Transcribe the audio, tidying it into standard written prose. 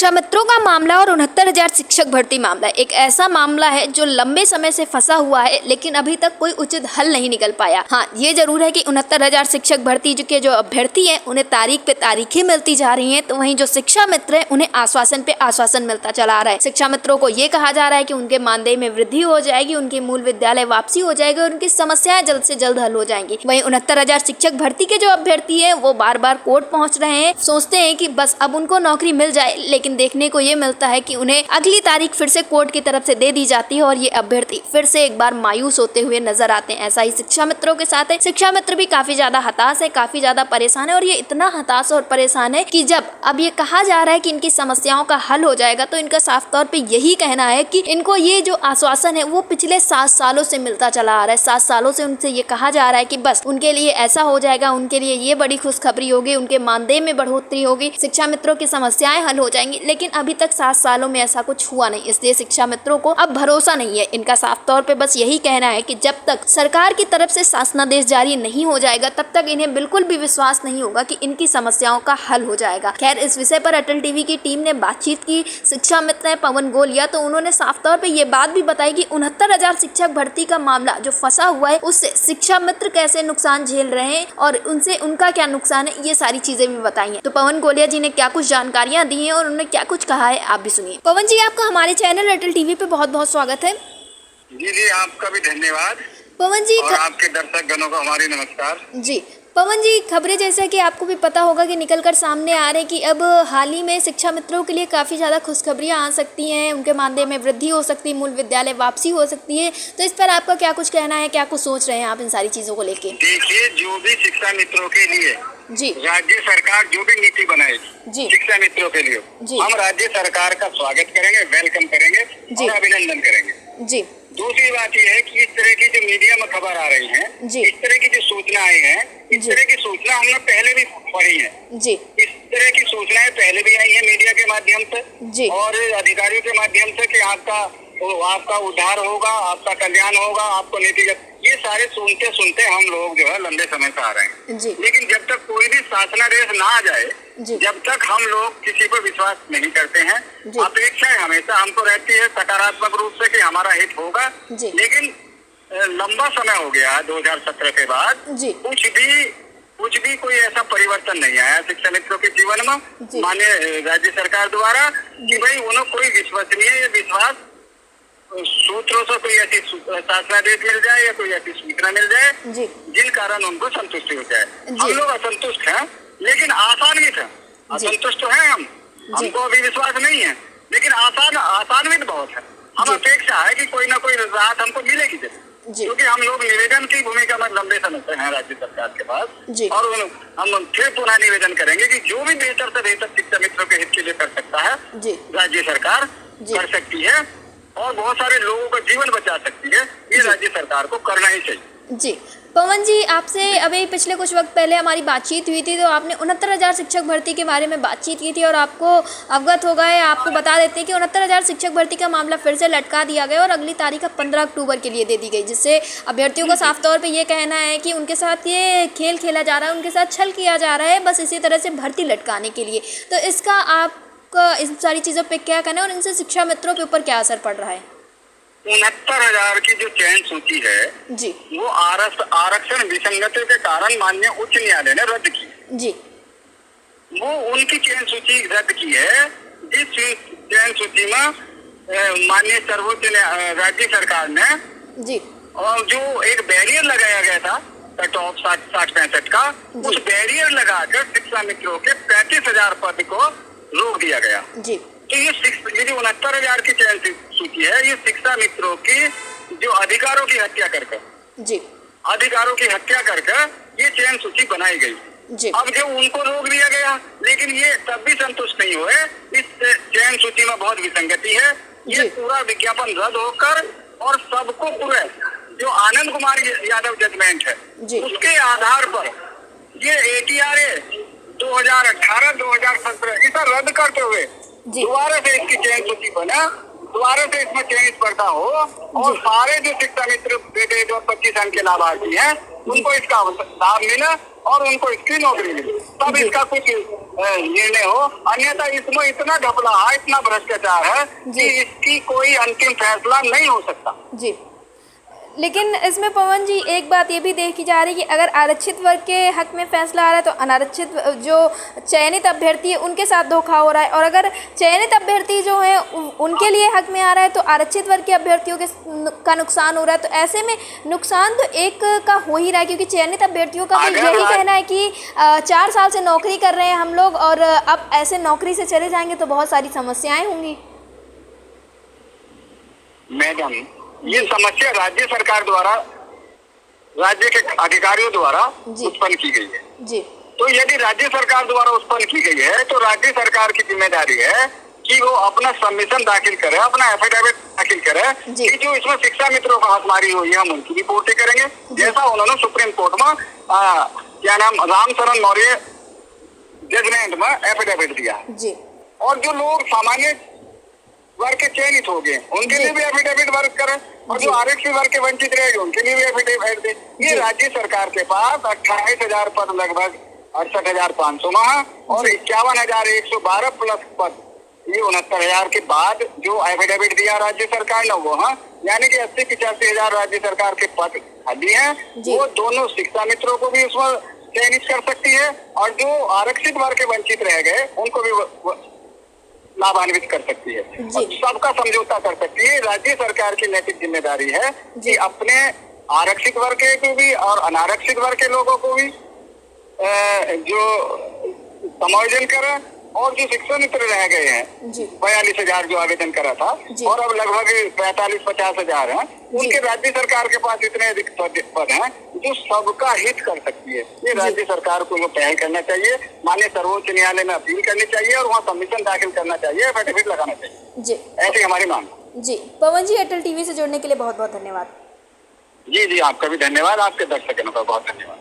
शिक्षा मित्रों का मामला और 69,000 शिक्षक भर्ती मामला एक ऐसा मामला है जो लंबे समय से फंसा हुआ है, लेकिन अभी तक कोई उचित हल नहीं निकल पाया। हाँ, ये जरूर है कि 69,000 शिक्षक भर्ती के जो अभ्यर्थी हैं उन्हें तारीख पे तारीखें मिलती जा रही हैं, तो वहीं जो शिक्षा मित्र हैं उन्हें आश्वासन पे आश्वासन मिलता चला आ रहा है। शिक्षा मित्रों को ये कहा जा रहा है कि उनके मानदेय में वृद्धि हो जाएगी, उनकी मूल विद्यालय वापसी हो जाएगी और उनकी समस्याएं जल्द से जल्द हल हो जाएंगी। वहीं 69,000 शिक्षक भर्ती के जो अभ्यर्थी है वो बार बार कोर्ट पहुंच रहे हैं, सोचते हैं कि बस अब उनको नौकरी मिल जाए, लेकिन देखने को ये मिलता है कि उन्हें अगली तारीख फिर से कोर्ट की तरफ से दे दी जाती है और ये अभ्यर्थी फिर से एक बार मायूस होते हुए नजर आते हैं। ऐसा ही शिक्षा मित्रों के साथ है। शिक्षा मित्र भी काफी ज्यादा हताश है, काफी ज्यादा परेशान है और ये इतना हताश और परेशान है कि जब अब ये कहा जा रहा है कि इनकी समस्याओं का हल हो जाएगा, तो इनका साफ तौर पे यही कहना है कि इनको ये जो आश्वासन है वो पिछले 7 सालों से मिलता चला आ रहा है। 7 सालों से उनसे ये कहा जा रहा है कि बस उनके लिए ऐसा हो जाएगा, उनके लिए ये बड़ी खुशखबरी होगी, उनके मानदेय में बढ़ोतरी होगी, शिक्षा मित्रों की समस्याएं हल हो जाएंगी, लेकिन अभी तक 7 सालों में ऐसा कुछ हुआ नहीं। इसलिए शिक्षा मित्रों को अब भरोसा नहीं है। इनका साफ तौर पे बस यही कहना है कि जब तक सरकार की तरफ से शासनादेश जारी नहीं हो जाएगा, तब तक इन्हें बिल्कुल भी विश्वास नहीं होगा कि इनकी समस्याओं का हल हो जाएगा। खैर, इस विषय पर अटल टीवी की टीम ने बातचीत की शिक्षा मित्र पवन गोलिया, तो उन्होंने साफ तौर पे ये बात भी बताई कि 69,000 शिक्षक भर्ती का मामला जो फंसा हुआ है उससे शिक्षा मित्र कैसे नुकसान झेल रहे हैं और उनसे उनका क्या नुकसान है, ये सारी चीजें भी बताई हैं। तो पवन गोलिया जी ने क्या कुछ जानकारियां दी हैं और उन्होंने क्या कुछ कहा है, आप भी सुनिए। पवन जी, आपका हमारे चैनल अटल टीवी पे बहुत बहुत स्वागत है। जी, आपका भी धन्यवाद। पवन जी, और आपके दर्शक गणों को हमारी नमस्कार। जी पवन जी, खबरें जैसा कि आपको भी पता होगा कि निकलकर सामने आ रहे कि अब हाल ही में शिक्षा मित्रों के लिए काफ़ी ज़्यादा खुशखबरियां आ सकती हैं, उनके मानदेय में वृद्धि हो सकती है, मूल विद्यालय वापसी हो सकती है, तो इस पर आपका क्या कुछ कहना है, क्या कुछ सोच रहे हैं आप इन सारी चीज़ों को लेके? देखिए, जो भी शिक्षा मित्रों के लिए जी राज्य सरकार जो भी नीति बनाएगी जी शिक्षा मित्रों के लिए, हम राज्य सरकार का स्वागत करेंगे, वेलकम करेंगे और अभिनंदन करेंगे। जी दूसरी बात यह है कि इस तरह की जो मीडिया में खबर आ रही है, इस तरह की जो सूचनाएं हैं, इस तरह की सूचना हमने पहले भी पढ़ी है। इस तरह की सूचनाएं पहले भी आई है मीडिया के माध्यम से और अधिकारियों के माध्यम से कि आपका उद्धार होगा, आपका कल्याण होगा, आपको नीतिगत, ये सारे सुनते सुनते हम लोग जो है लंबे समय से आ रहे हैं। लेकिन जब तक कोई भी शासनादेश ना आ जाए, जब तक हम लोग किसी पर विश्वास नहीं करते हैं। अपेक्षाएं हमेशा हमको रहती है सकारात्मक रूप से कि हमारा हित होगा, लेकिन लंबा समय हो गया 2017 के बाद कुछ भी कोई ऐसा परिवर्तन नहीं आया शिक्षा मित्रों के जीवन में माननीय राज्य सरकार द्वारा कि भाई उन्हें कोई विश्वसनीय विश्वास सूत्रों से कोई ऐसी शासनादेश मिल जाए या कोई ऐसी सूचना मिल जाए जिन कारण उनको संतुष्टि हो जाए। हम लोग असंतुष्ट हैं, लेकिन आसान्वित है। असंतुष्ट तो है हमको अभी विश्वास नहीं है, लेकिन आसान्वित बहुत है। हम अपेक्षा है कि कोई ना कोई राहत हमको मिलेगी, क्योंकि हम लोग निवेदन की भूमिका में लंबे समय से हैं राज्य सरकार के पास, और हम फिर पुनः निवेदन करेंगे कि जो भी बेहतर से बेहतर शिक्षा मित्रों के हित के लिए कर सकता है राज्य सरकार कर सकती है और बहुत सारे लोगों का जीवन बचा सकती है, ये राज्य सरकार को करना ही चाहिए। जी पवन जी, आपसे अभी पिछले कुछ वक्त पहले हमारी बातचीत हुई थी, तो आपने 69,000 शिक्षक भर्ती के बारे में बातचीत की थी और आपको अवगत हो गए। आपको बता देते हैं कि 69,000 शिक्षक भर्ती का मामला फिर से लटका दिया गया और अगली तारीख 15 अक्टूबर के लिए दे दी गई, जिससे अभ्यर्थियों का साफ तौर पर ये कहना है कि उनके साथ ये खेल खेला जा रहा है, उनके साथ छल किया जा रहा है, बस इसी तरह से भर्ती लटकाने के लिए। तो इसका आपका इस सारी चीज़ों पर क्या कहना है और इनसे शिक्षा मित्रों के ऊपर क्या असर पड़ रहा है? 69,000 की जो चयन सूची है वो आरक्षण विसंगति के कारण माननीय उच्च न्यायालय ने रद्द की। वो उनकी चयन सूची रद्द की है जिस चयन सूची में माननीय सर्वोच्च राज्य सरकार ने और जो एक बैरियर लगाया गया था कट ऑफ 60-65 का, उस बैरियर लगाकर शिक्षा मित्रों के 35,000 पद को रोक दिया गया। तो ये जो 69,000 की चयन सूची है, ये शिक्षा मित्रों की जो अधिकारों की हत्या करके ये चयन सूची बनाई गई। अब जो उनको रोक दिया गया, लेकिन ये तब भी संतुष्ट नहीं हुए। इस चयन सूची में बहुत विसंगति है। ये पूरा विज्ञापन रद्द होकर और सबको पूरे जो आनंद कुमार यादव जजमेंट है उसके आधार पर ये ATRA 2018-2017 इसे रद्द करते हुए दोबारा से इसकी चयन सूची बना, दोबारा से इसमें चयन स्पर्धा हो और सारे जो शिक्षा मित्र बेटे जो 25 अंक के लाभार्थी हैं उनको इसका लाभ मिला और उनको इसकी नौकरी मिले, तब इसका कुछ निर्णय हो। अन्यथा इसमें इतना घपला है, इतना भ्रष्टाचार है कि इसकी कोई अंतिम फैसला नहीं हो सकता। जी, लेकिन इसमें पवन जी एक बात ये भी देखी जा रही है कि अगर आरक्षित वर्ग के हक में फैसला आ रहा है तो अनारक्षित जो चयनित अभ्यर्थी है उनके साथ धोखा हो रहा है, और अगर चयनित अभ्यर्थी जो है उनके लिए हक में आ रहा है तो आरक्षित वर्ग के अभ्यर्थियों का नुकसान हो रहा है। तो ऐसे में नुकसान तो एक का हो ही रहा है, क्योंकि चयनित अभ्यर्थियों का तो यही कहना है कि 4 साल से नौकरी कर रहे हैं हम लोग, और अब ऐसे नौकरी से चले जाएंगे तो बहुत सारी समस्याएं होंगी। मैडम, ये समस्या राज्य सरकार द्वारा, राज्य के अधिकारियों द्वारा उत्पन्न की गई है। जी। तो यदि राज्य सरकार द्वारा उत्पन्न की गई है तो राज्य सरकार की जिम्मेदारी है कि वो अपना सबमिशन दाखिल करे, अपना एफिडेविट दाखिल करे कि जो इसमें शिक्षा मित्रों का हकमारी हुई है हम उनकी भी पूर्ति करेंगे, जैसा उन्होंने सुप्रीम कोर्ट में क्या नाम रामचरण मौर्य जजमेंट में एफिडेविट दिया। जी। और जो लोग सामान्य वर्ग के चयनित हो गए उनके लिए भी एफिडेविट वर्क करें, और जो आरक्षित वर्ग के वंचित रह गए उनके लिए भी एफिडेविट दे। ये राज्य सरकार के पास 28,000 पद, लगभग 68,500 में है, और 51,112 प्लस पद, ये 69,000 के बाद जो एफिडेविट दिया राज्य सरकार ने वो है, यानी कि 80-85,000 राज्य सरकार के पद खाली हैं। वो दोनों शिक्षा मित्रों को भी उसमें चयनित कर सकती है, और जो आरक्षित वर्ग के वंचित रह गए उनको भी लाभान्वित कर सकती है, और सबका समझौता कर सकती है। राज्य सरकार की नैतिक जिम्मेदारी है कि अपने आरक्षित वर्ग को भी और अनारक्षित वर्ग के लोगों को भी जो समायोजन करें, और जो शिक्षा मित्र रह गए हैं 42,000 जो आवेदन करा था, और अब लगभग 45-50,000 हैं, उनके राज्य सरकार के पास इतने अधिक पद हैं जो सबका हित कर सकती है। ये राज्य सरकार को पहल करना चाहिए, माननीय सर्वोच्च न्यायालय में अपील करनी चाहिए, और वहाँ सबमिशन दाखिल करना चाहिए, एफिडेविट लगाना चाहिए। जी, ऐसी हमारी मांग। जी, पवन जी, एयरटेल टीवी से जुड़ने के लिए बहुत बहुत धन्यवाद। जी, आपका भी धन्यवाद, आपके दर्शकों का बहुत धन्यवाद।